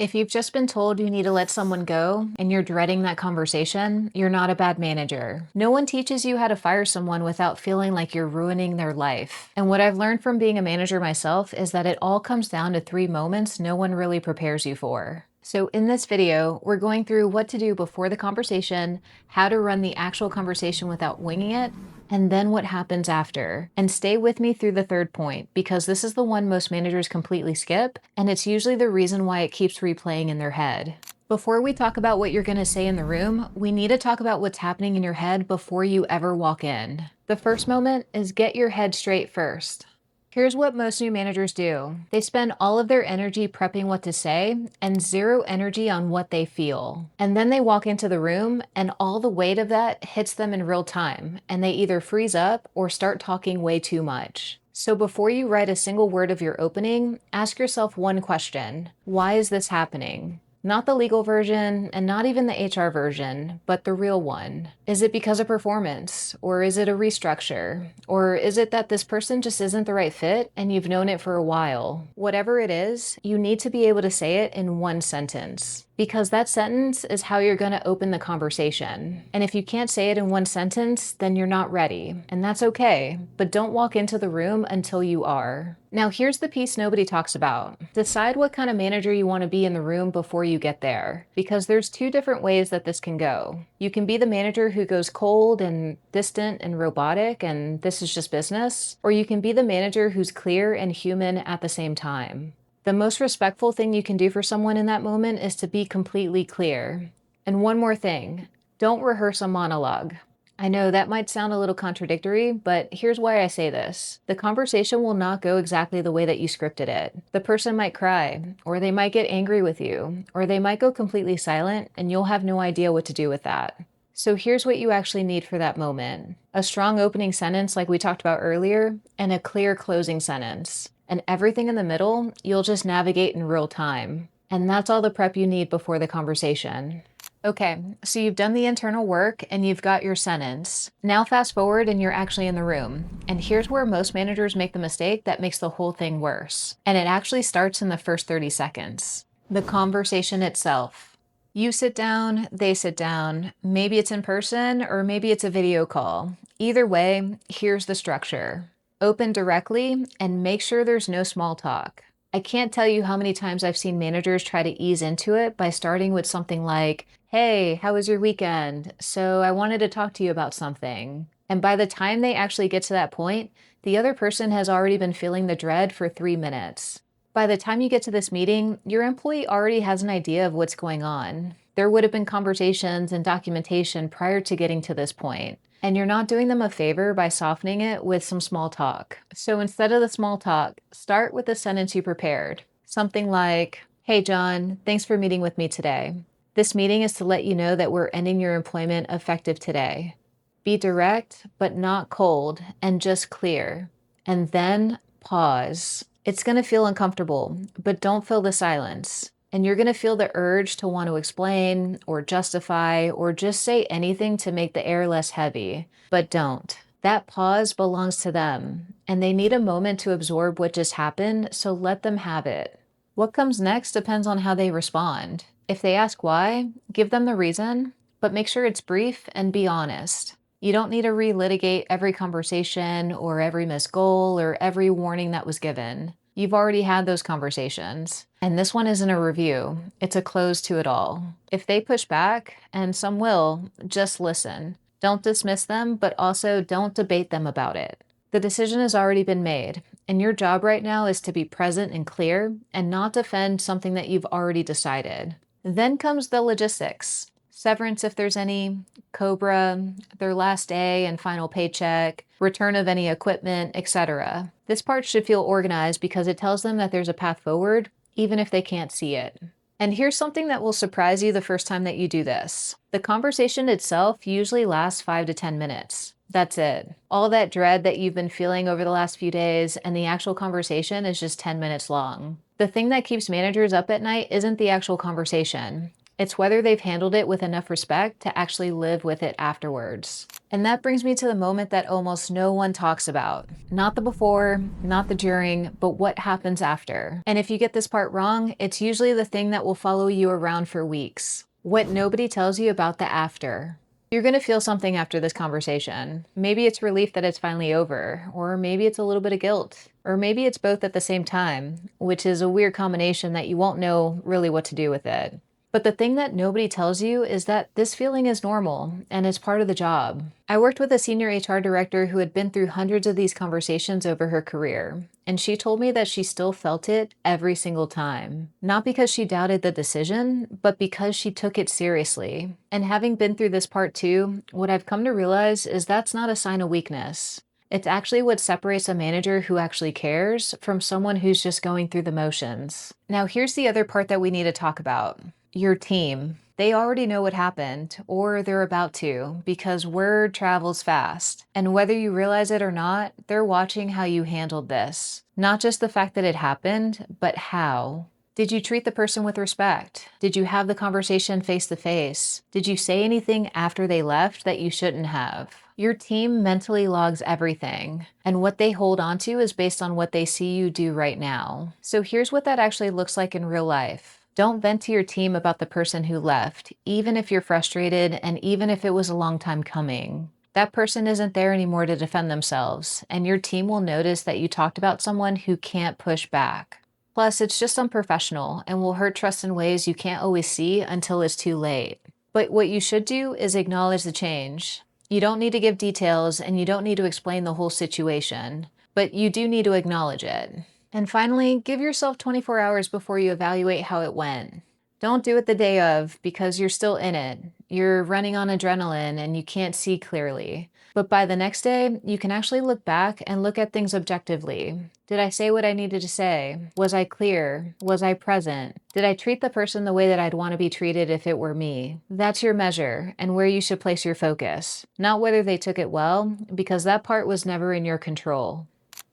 If you've just been told you need to let someone go and you're dreading that conversation, you're not a bad manager. No one teaches you how to fire someone without feeling like you're ruining their life. And what I've learned from being a manager myself is that it all comes down to 3 moments no one really prepares you for. So in this video, we're going through what to do before the conversation, how to run the actual conversation without winging it, and then what happens after. And stay with me through the third point, because this is the one most managers completely skip, and it's usually the reason why it keeps replaying in their head. Before we talk about what you're going to say in the room, we need to talk about what's happening in your head before you ever walk in. The first moment is get your head straight first. Here's what most new managers do. They spend all of their energy prepping what to say and zero energy on what they feel. And then they walk into the room and all the weight of that hits them in real time, and they either freeze up or start talking way too much. So before you write a single word of your opening, ask yourself one question. Why is this happening? Not the legal version, and not even the HR version, but the real one. Is it because of performance? Or is it a restructure? Or is it that this person just isn't the right fit and you've known it for a while? Whatever it is, you need to be able to say it in one sentence. Because that sentence is how you're going to open the conversation. And if you can't say it in one sentence, then you're not ready. And that's okay, but don't walk into the room until you are. Now here's the piece nobody talks about. Decide what kind of manager you want to be in the room before you get there, because there's 2 different ways that this can go. You can be the manager who goes cold and distant and robotic, and this is just business, or you can be the manager who's clear and human at the same time. The most respectful thing you can do for someone in that moment is to be completely clear. And one more thing, don't rehearse a monologue. I know that might sound a little contradictory, but here's why I say this. The conversation will not go exactly the way that you scripted it. The person might cry, or they might get angry with you, or they might go completely silent, and you'll have no idea what to do with that. So here's what you actually need for that moment. A strong opening sentence like we talked about earlier, and a clear closing sentence. And everything in the middle, you'll just navigate in real time. And that's all the prep you need before the conversation. Okay, so you've done the internal work and you've got your sentence. Now fast forward and you're actually in the room. And here's where most managers make the mistake that makes the whole thing worse. And it actually starts in the first 30 seconds. The conversation itself. You sit down, they sit down. Maybe it's in person or maybe it's a video call. Either way, here's the structure. Open directly and make sure there's no small talk. I can't tell you how many times I've seen managers try to ease into it by starting with something like, "Hey, how was your weekend? So I wanted to talk to you about something." And by the time they actually get to that point, the other person has already been feeling the dread for 3 minutes. By the time you get to this meeting, your employee already has an idea of what's going on. There would have been conversations and documentation prior to getting to this point. And you're not doing them a favor by softening it with some small talk. So instead of the small talk, start with the sentence you prepared. Something like, "Hey John, thanks for meeting with me today. This meeting is to let you know that we're ending your employment effective today." Be direct, but not cold, and just clear. And then pause. It's going to feel uncomfortable, but don't fill the silence. And you're going to feel the urge to want to explain or justify or just say anything to make the air less heavy. But don't. That pause belongs to them, and they need a moment to absorb what just happened, so let them have it. What comes next depends on how they respond. If they ask why, give them the reason, but make sure it's brief and be honest. You don't need to relitigate every conversation or every missed goal or every warning that was given. You've already had those conversations. And this one isn't a review, it's a close to it all. If they push back, and some will, just listen. Don't dismiss them, but also don't debate them about it. The decision has already been made, and your job right now is to be present and clear and not defend something that you've already decided. Then comes the logistics. Severance if there's any, COBRA, their last day and final paycheck, return of any equipment, etc. This part should feel organized because it tells them that there's a path forward, even if they can't see it. And here's something that will surprise you the first time that you do this. The conversation itself usually lasts 5 to 10 minutes. That's it. All that dread that you've been feeling over the last few days and the actual conversation is just 10 minutes long. The thing that keeps managers up at night isn't the actual conversation. It's whether they've handled it with enough respect to actually live with it afterwards. And that brings me to the moment that almost no one talks about. Not the before, not the during, but what happens after. And if you get this part wrong, it's usually the thing that will follow you around for weeks. What nobody tells you about the after. You're going to feel something after this conversation. Maybe it's relief that it's finally over, or maybe it's a little bit of guilt, or maybe it's both at the same time, which is a weird combination that you won't know really what to do with it. But the thing that nobody tells you is that this feeling is normal and it's part of the job. I worked with a senior HR director who had been through hundreds of these conversations over her career, and she told me that she still felt it every single time. Not because she doubted the decision, but because she took it seriously. And having been through this part too, what I've come to realize is that's not a sign of weakness. It's actually what separates a manager who actually cares from someone who's just going through the motions. Now, here's the other part that we need to talk about. Your team. They already know what happened, or they're about to, because word travels fast. And whether you realize it or not, they're watching how you handled this. Not just the fact that it happened, but how. Did you treat the person with respect? Did you have the conversation face to face? Did you say anything after they left that you shouldn't have? Your team mentally logs everything, and what they hold on to is based on what they see you do right now. So here's what that actually looks like in real life. Don't vent to your team about the person who left, even if you're frustrated and even if it was a long time coming. That person isn't there anymore to defend themselves, and your team will notice that you talked about someone who can't push back. Plus, it's just unprofessional and will hurt trust in ways you can't always see until it's too late. But what you should do is acknowledge the change. You don't need to give details and you don't need to explain the whole situation, but you do need to acknowledge it. And finally, give yourself 24 hours before you evaluate how it went. Don't do it the day of because you're still in it. You're running on adrenaline and you can't see clearly. But by the next day, you can actually look back and look at things objectively. Did I say what I needed to say? Was I clear? Was I present? Did I treat the person the way that I'd want to be treated if it were me? That's your measure and where you should place your focus, not whether they took it well, because that part was never in your control.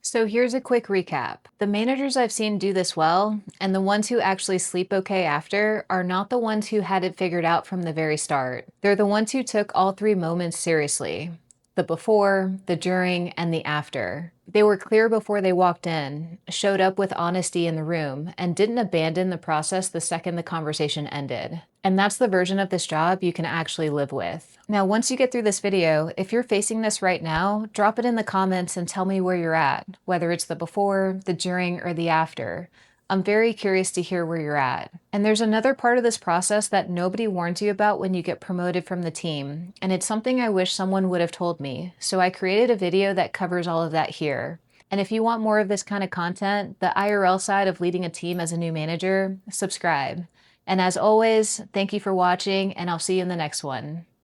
So here's a quick recap. The managers I've seen do this well, and the ones who actually sleep okay after, are not the ones who had it figured out from the very start. They're the ones who took all three moments seriously. The before, the during, and the after. They were clear before they walked in, showed up with honesty in the room, and didn't abandon the process the second the conversation ended. And that's the version of this job you can actually live with. Now, once you get through this video, if you're facing this right now, drop it in the comments and tell me where you're at, whether it's the before, the during, or the after. I'm very curious to hear where you're at. And there's another part of this process that nobody warns you about when you get promoted from the team, and it's something I wish someone would have told me, so I created a video that covers all of that here. And if you want more of this kind of content, the IRL side of leading a team as a new manager, subscribe. And as always, thank you for watching, and I'll see you in the next one.